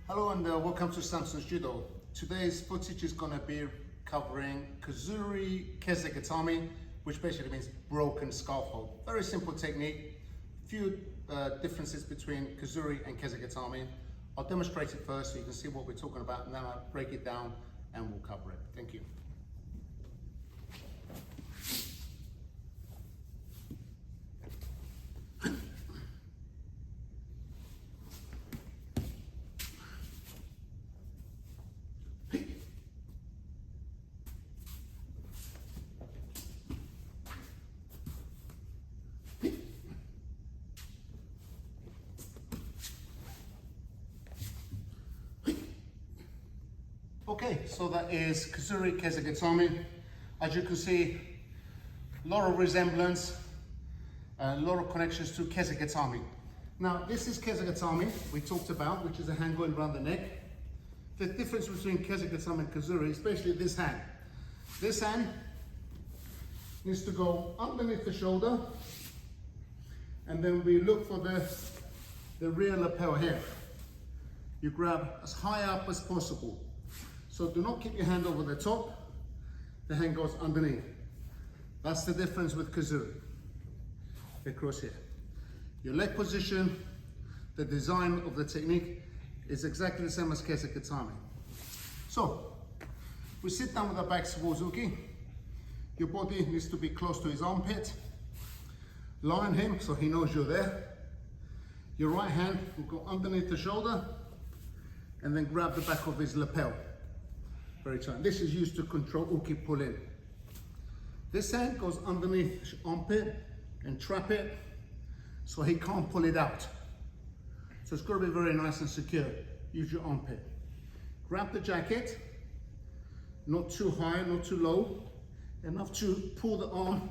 Hello and welcome to Sampson's Judo. Today's footage is going to be covering Kuzure Kesa Gatame, which basically means broken scarf hold. Very simple technique, few differences between Kuzure and Kesa Gatame. I'll demonstrate it first so you can see what we're talking about, and then I'll break it down and we'll cover it. Thank you. Okay, so that is Kazure Kesa Gatame. As you can see, a lot of resemblance, a lot of connections to Kesa Gatame. Now, this is Kesa Gatame we talked about, which is a hand going around the neck. The difference between Kesa Gatame and Kazure is especially this hand. This hand needs to go underneath the shoulder, and then we look for the rear lapel here. You grab as high up as possible. So do not keep your hand over the top, the hand goes underneath. That's the difference with Kazure. Across here. Your leg position, the design of the technique is exactly the same as Kesa Gatame. So, we sit down with our backs towards Uki. Your body needs to be close to his armpit. Lie on him so he knows you're there. Your right hand will go underneath the shoulder and then grab the back of his lapel. Very tight. This is used to control Uki pull in. This hand goes underneath his armpit and trap it so he can't pull it out. So it's got to be very nice and secure. Use your armpit. Grab the jacket, not too high, not too low, enough to pull the arm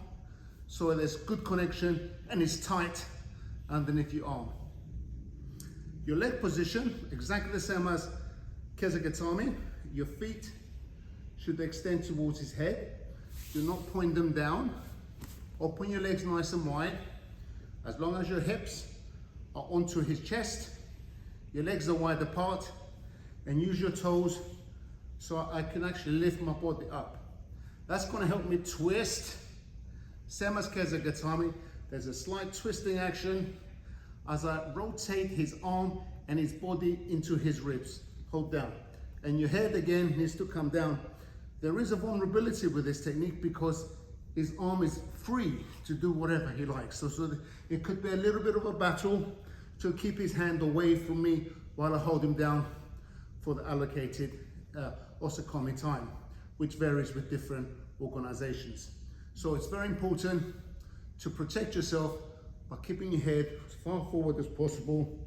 so there's good connection and it's tight underneath your arm. Your leg position, exactly the same as Kesa Gatame. Your feet should extend towards his head. Do not point them down. Open your legs nice and wide. As long as your hips are onto his chest, your legs are wide apart, and use your toes so I can actually lift my body up. That's going to help me twist. Same as Kesa Gatame. There's a slight twisting action as I rotate his arm and his body into his ribs. Hold down. And your head again needs to come down. There is a vulnerability with this technique because his arm is free to do whatever he likes. So it could be a little bit of a battle to keep his hand away from me while I hold him down for the allocated osakami time, which varies with different organizations. So it's very important to protect yourself by keeping your head as far forward as possible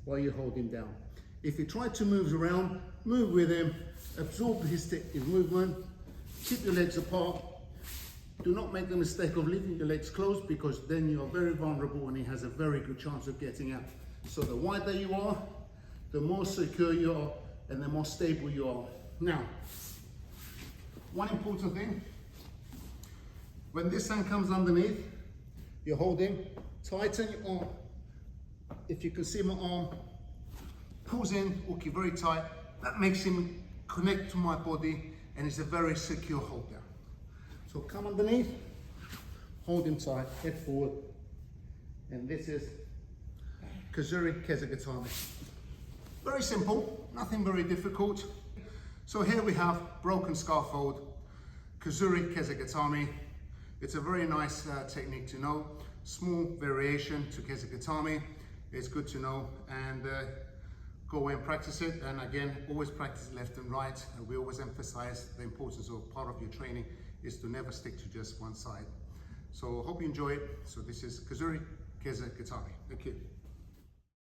while you hold him down. If he tries to move around, move with him, absorb his movement, keep your legs apart. Do not make the mistake of leaving your legs closed because then you are very vulnerable and he has a very good chance of getting out. So the wider you are, the more secure you are and the more stable you are. Now, one important thing, when this hand comes underneath, you hold him, tighten your arm. If you can see my arm, pulls in, okay, very tight. That makes him connect to my body and it's a very secure hold down. So come underneath, hold him tight, head forward. And this is Kazure Kesa Gatame. Very simple, nothing very difficult. So here we have broken scarf hold, Kazure Kesa Gatame. It's a very nice technique to know. Small variation to Kesa Gatame. It's good to know, and go away and practice it. And again, always practice left and right. And we always emphasize the importance of part of your training is to never stick to just one side. So hope you enjoy it. So this is Kazure Kesa Gatame. Thank you.